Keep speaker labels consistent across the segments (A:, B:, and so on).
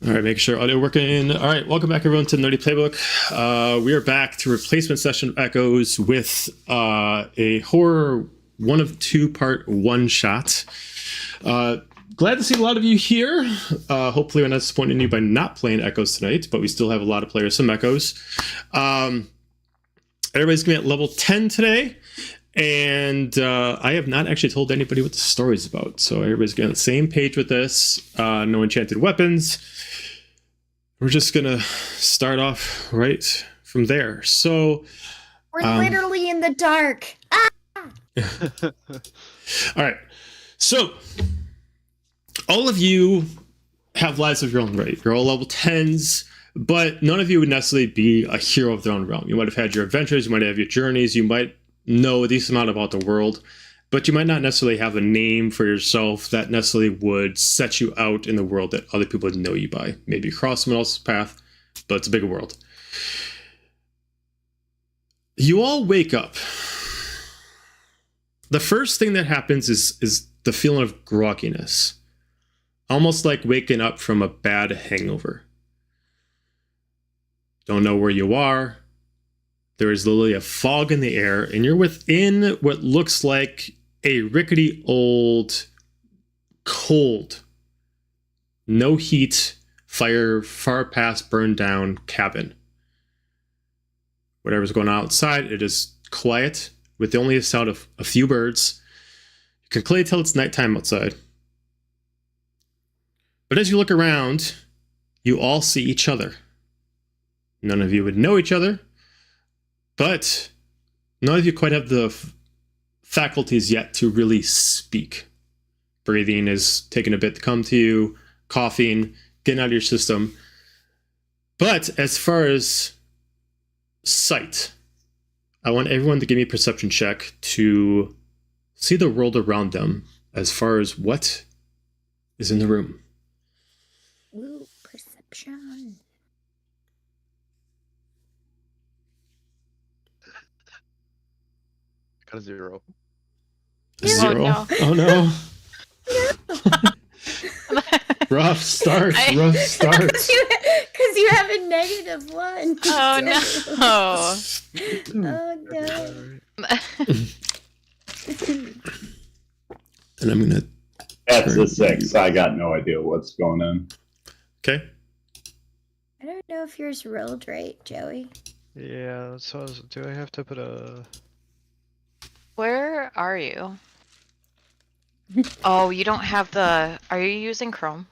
A: All right, make sure audio working. All right, welcome back everyone to Nerdy Playbook. We are back to replacement session of Echoes with a horror 1 of 2 part one shot. Glad to see a lot of you here. Hopefully we're not disappointing you by not playing Echoes tonight, but we still have a lot of players, some Echoes. Everybody's gonna be at level 10 today. And I have not actually told anybody what the story's about. So everybody's getting on the same page with this. No enchanted weapons. We're just going to start off right from there. So
B: we're literally in the dark. Ah!
A: All right. So all of you have lives of your own, right? You're all level 10s, but none of you would necessarily be a hero of their own realm. You might have had your adventures. You might have your journeys. You might know a decent amount about the world, but you might not necessarily have a name for yourself that necessarily would set you out in the world that other people would know you by. Maybe you cross someone else's path, but it's a bigger world. You all wake up. The first thing that happens is the feeling of grogginess, almost like waking up from a bad hangover. Don't know where you are. There is literally a fog in the air, and you're within what looks like a rickety old, cold, no heat, fire, far past burned down cabin. Whatever's going on outside, it is quiet, with the only sound of a few birds. You can clearly tell it's nighttime outside. But as you look around, you all see each other. None of you would know each other. But none of you quite have the faculties yet to really speak. Breathing is taking a bit to come to you, coughing, getting out of your system. But as far as sight, I want everyone to give me a perception check to see the world around them as far as what is in the room.
B: Ooh, perception.
C: A 0.
A: A 0? Oh no. Rough start. Rough start.
B: Because you have a -1.
D: Oh no.
B: Oh no.
A: And I'm gonna.
E: That's a 6. I got no idea what's going on.
A: Okay.
B: I don't know if yours rolled right, Joey.
C: Yeah, so do I have to put a...
D: Where are you? Oh, you don't have the... Are you using Chrome?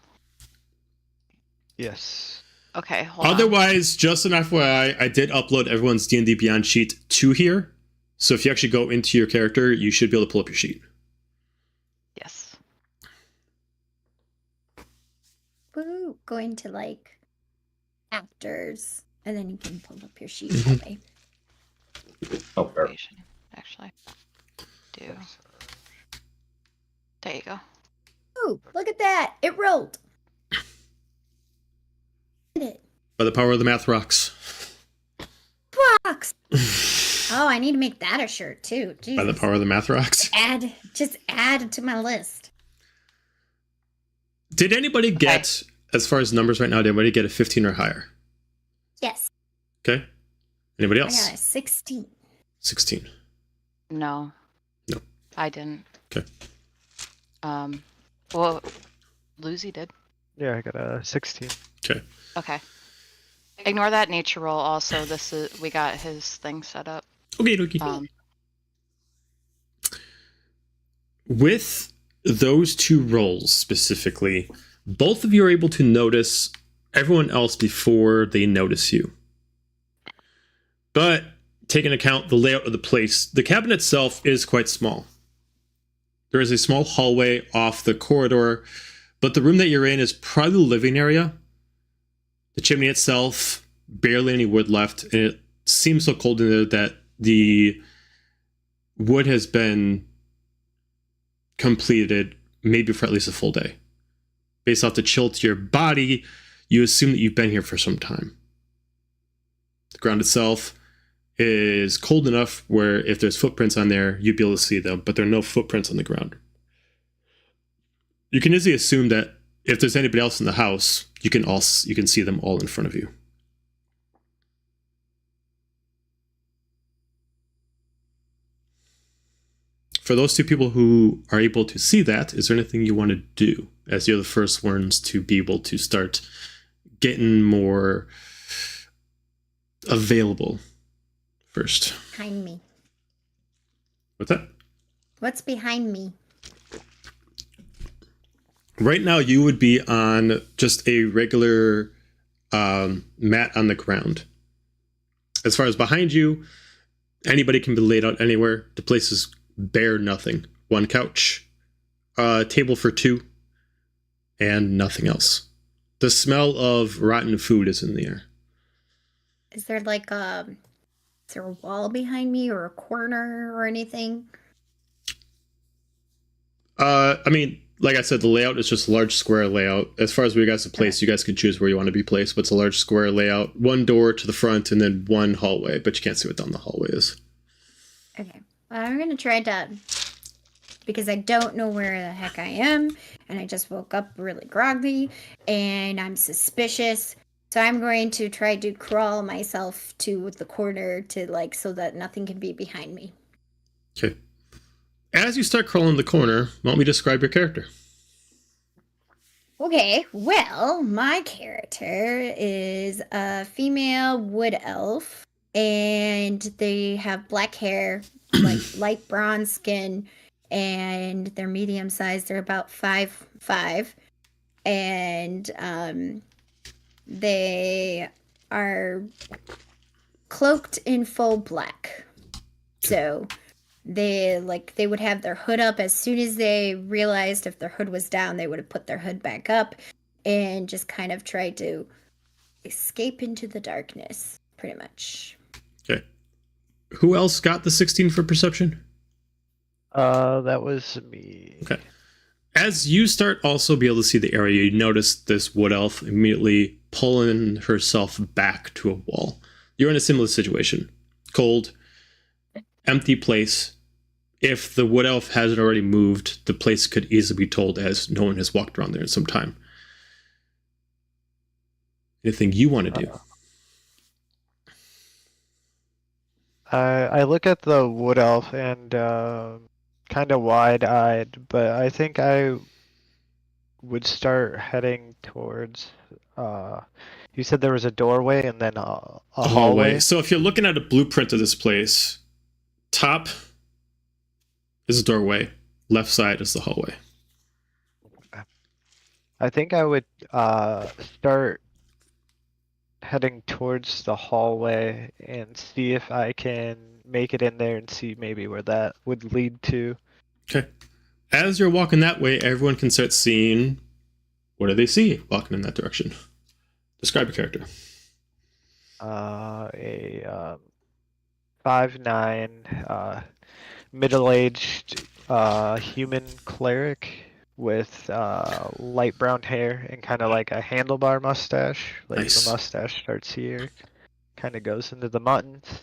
C: Yes.
D: Okay, hold on.
A: Otherwise, just an FYI, I did upload everyone's D&D Beyond sheet to here. So if you actually go into your character, you should be able to pull up your sheet.
D: Yes.
B: Woo, going to like actors, and then you can pull up your sheet that way.
E: Oh, fair.
D: Actually. There you go.
B: Ooh, look at that! It rolled.
A: By the power of the math rocks.
B: Box. Oh, I need to make that a shirt too. Jesus.
A: By the power of the math rocks.
B: Just add to my list.
A: Did anybody get, as far as numbers right now, did anybody get a 15 or higher?
B: Yes.
A: Okay. Anybody
B: I
A: else?
B: got a 16.
A: 16.
D: No.
A: No.
D: I didn't.
A: Okay.
D: Well, Lucy did.
C: Yeah, I got a 16.
A: Okay.
D: Okay. Ignore that nature roll also. We got his thing set up.
A: Okay, okay. With those 2 rolls specifically, both of you are able to notice everyone else before they notice you. But take into account the layout of the place, the cabin itself is quite small. There is a small hallway off the corridor, but the room that you're in is probably the living area. The chimney itself, barely any wood left, and it seems so cold in there that the wood has been completed maybe for at least a full day. Based off the chill to your body, you assume that you've been here for some time. The ground itself is cold enough where if there's footprints on there, you'd be able to see them, but there are no footprints on the ground. You can easily assume that if there's anybody else in the house, you can see them all in front of you. For those two people who are able to see that, is there anything you want to do as you're the first ones to be able to start getting more available first?
B: Behind me.
A: What's that?
B: What's behind me?
A: Right now, you would be on just a regular mat on the ground. As far as behind you, anybody can be laid out anywhere. The place is bare nothing. One couch, a table for two, and nothing else. The smell of rotten food is in the air.
B: Is there like is there a wall behind me or a corner or anything?
A: I mean, like I said, the layout is just a large square layout. As far as where you guys are placed, you guys can choose where you want to be placed, but it's a large square layout. One door to the front and then one hallway, but you can't see what down the hallway is.
B: Okay. Well, I'm going to try to, because I don't know where the heck I am, and I just woke up really groggy, and I'm suspicious. So I'm going to try to crawl myself to the corner to so that nothing can be behind me.
A: Okay. As you start crawling the corner, why don't we describe your character?
B: Okay, well, my character is a female wood elf, and they have black hair, light bronze skin, and they're medium sized. They're about 5'5", and they are cloaked in full black. So they would have their hood up. As soon as they realized if their hood was down, they would have put their hood back up and just kind of tried to escape into the darkness, pretty much.
A: Okay. Who else got the 16 for perception?
C: That was me.
A: Okay. As you start also be able to see the area, you notice this wood elf immediately pulling herself back to a wall. You're in a similar situation. Cold, empty place. If the wood elf hasn't already moved, the place could easily be told as no one has walked around there in some time. Anything you want to do?
C: I look at the wood elf and kind of wide-eyed, but I think I would start heading towards. You said there was a doorway and then a hallway.
A: So if you're looking at a blueprint of this place, top is a doorway, left side is the hallway.
C: I think I would start heading towards the hallway and see if I can make it in there and see maybe where that would lead to.
A: Okay. As you're walking that way, everyone can start seeing, what do they see walking in that direction? Describe your character.
C: A 5'9", middle-aged human cleric with light brown hair and kind of like a handlebar mustache.
A: Nice.
C: The mustache starts here, kind of goes into the buttons.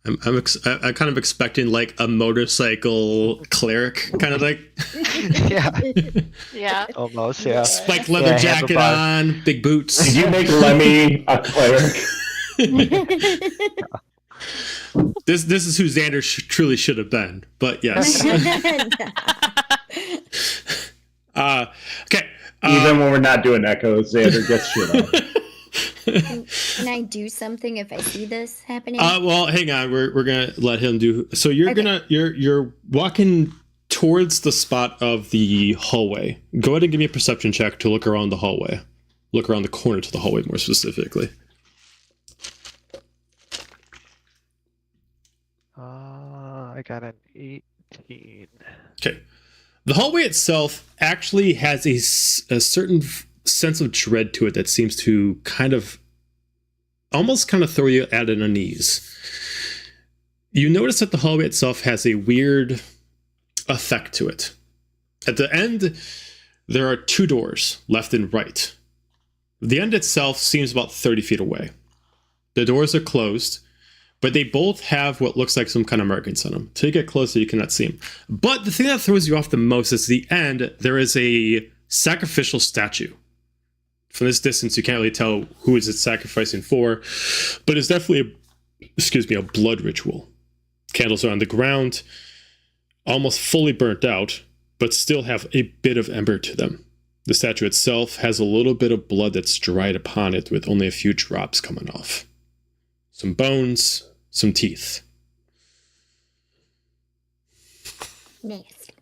A: I'm kind of expecting like a motorcycle cleric, kind of like
C: Yeah,
D: Yeah.
C: almost. Yeah.
A: spiked leather
C: Yeah,
A: jacket
C: handlebar.
A: on, big boots.
E: Did you make Lemmy a cleric?
A: This is who Xander truly should have been, but yes. Okay.
E: Even when we're not doing echoes, Xander gets shit on.
B: Can I do something if I see this happening?
A: Well, hang on. We're gonna let him do. So you're
B: Okay.
A: you're walking towards the spot of the hallway. Go ahead and give me a perception check to look around the hallway. Look around the corner to the hallway more specifically.
C: I got an 18.
A: Okay. The hallway itself actually has a certain sense of dread to it that seems to almost throw you at an unease. You notice that the hallway itself has a weird effect to it. At the end, there are two doors, left and right. The end itself seems about 30 feet away. The doors are closed, but they both have what looks like some kind of markings on them. Till you get closer, you cannot see them. But the thing that throws you off the most is the end. There is a sacrificial statue. From this distance, you can't really tell who is it sacrificing for, but it's definitely a blood ritual. Candles are on the ground, almost fully burnt out, but still have a bit of ember to them. The statue itself has a little bit of blood that's dried upon it with only a few drops coming off. Some bones, some teeth.
B: Nasty.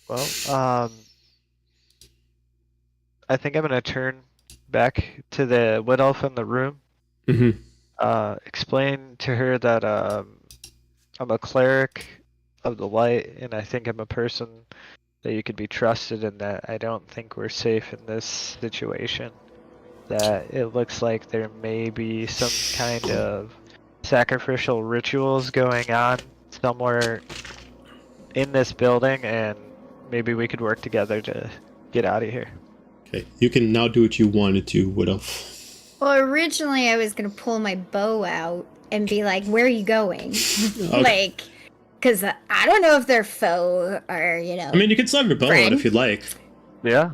C: Well, I think I'm gonna turn back to the wood elf in the room.
A: Mm-hmm.
C: Explain to her that I'm a cleric of the light, and I think I'm a person that you could be trusted, and that I don't think we're safe in this situation. That it looks like there may be some kind of sacrificial rituals going on somewhere in this building, and maybe we could work together to get out of here.
A: Okay, you can now do what you wanted to, Wood Elf.
B: Well, originally I was gonna pull my bow out and be like, "Where are you going?"
A: Okay.
B: Like, because I don't know if they're foe or
A: I mean, you can still have your bow out
B: friend.
A: if you'd like.
C: Yeah.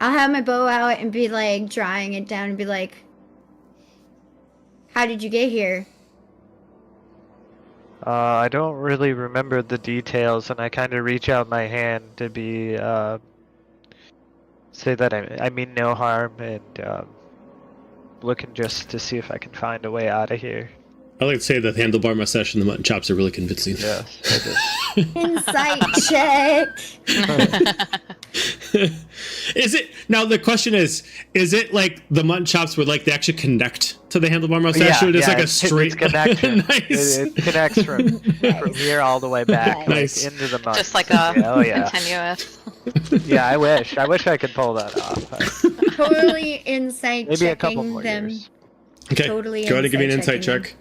B: I'll have my bow out and be like drawing it down and be like, "How did you get here?"
C: I don't really remember the details, and I kind of reach out my hand to be say that I mean no harm, and looking just to see if I can find a way out of here.
A: I like to say that the handlebar mustache and the mutton chops are really convincing.
C: Yes.
B: Insight check.
A: Is it now? The question is it like the mutton chops would like they actually connect to the handlebar mustache, or just like a straight
C: connection?
A: Nice.
C: It connects from here all the way back,
A: Nice.
C: like, into the mud.
D: Just like a
C: yeah.
D: continuous.
C: Yeah, I wish I could pull that off.
B: Totally insight
C: Maybe a couple
B: checking
C: more
B: them.
C: years.
A: Okay,
B: Totally
A: go ahead and give me an
B: insight
A: insight
B: checking
A: check.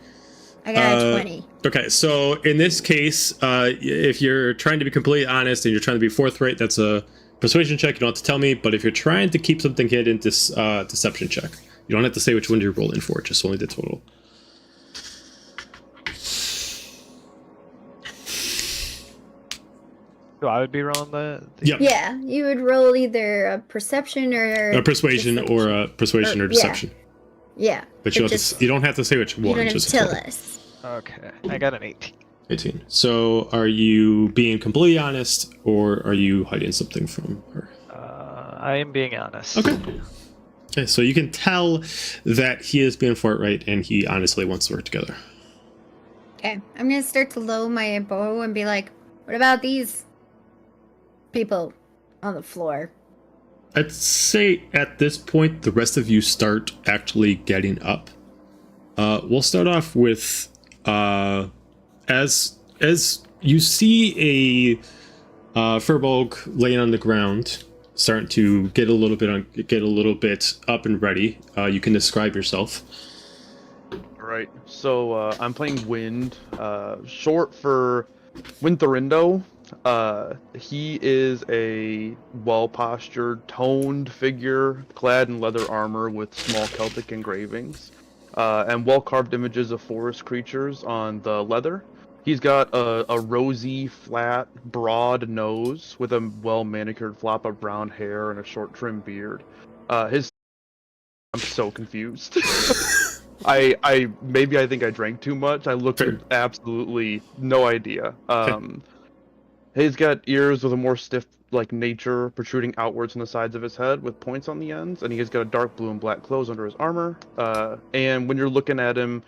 B: I got a 20.
A: Okay, so in this case, if you're trying to be completely honest and you're trying to be forthright, that's a persuasion check. You don't have to tell me, but if you're trying to keep something hidden, deception check. You don't have to say which one you're rolling for, just only the total.
C: So I would be rolling the
A: Yep.
B: Yeah, you would roll either a perception or
A: A persuasion or a persuasion or
B: yeah.
A: deception.
B: Yeah,
A: But you don't have to say which
B: you
A: one.
B: don't have
A: Just
B: to tell
A: total.
B: us.
C: Okay, I got an 18.
A: 18. So are you being completely honest, or are you hiding something from her?
C: I am being honest.
A: Okay. Okay, so you can tell that he is being forthright and he honestly wants to work together.
B: Okay, I'm gonna start to lower my bow and be like, "What about these people on the floor?"
A: I'd say at this point, the rest of you start actually getting up. We'll start off with as you see a Furbolg laying on the ground, starting to get a little bit up and ready. You can describe yourself.
F: Right. So I'm playing Wind, short for Winthorindo. He is a well-postured, toned figure, clad in leather armor with small Celtic engravings, and well-carved images of forest creatures on the leather. He's got a rosy, flat, broad nose with a well-manicured flop of brown hair and a short, trim beard. I'm so confused. I think I drank too much. I looked
A: Fair.
F: absolutely no idea. He's got ears with a more stiff, like, nature protruding outwards from the sides of his head with points on the ends, and he's got a dark blue and black clothes under his armor. And when you're looking at him,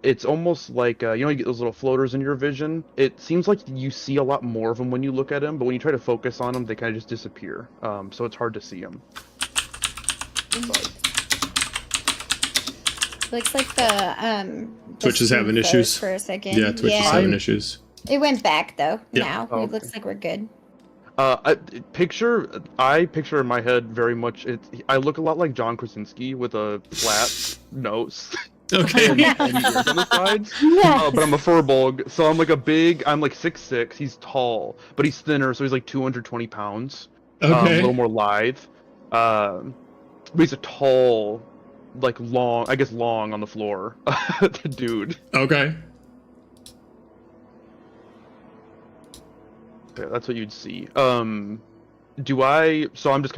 F: it's almost like, you get those little floaters in your vision. It seems like you see a lot more of them when you look at him, but when you try to focus on them, they kind of just disappear. So it's hard to see him.
B: Looks like the
A: Twitch is having
B: froze
A: issues.
B: for a second.
A: Yeah, Twitch is having issues.
B: It went back though.
A: Yeah.
B: Now
F: Oh,
B: it looks like we're good.
F: I picture in my head very much. I look a lot like John Krasinski with a flat nose
A: Okay.
F: and ears on the sides.
B: Yes.
F: But I'm a furbolg, so I'm like I'm like 6'6". He's tall, but he's thinner, so he's like 220 pounds. A
A: Okay.
F: little more lithe. But he's a tall, like long on the floor, dude.
A: Okay.
F: Yeah, that's what you'd see. So I'm just kind of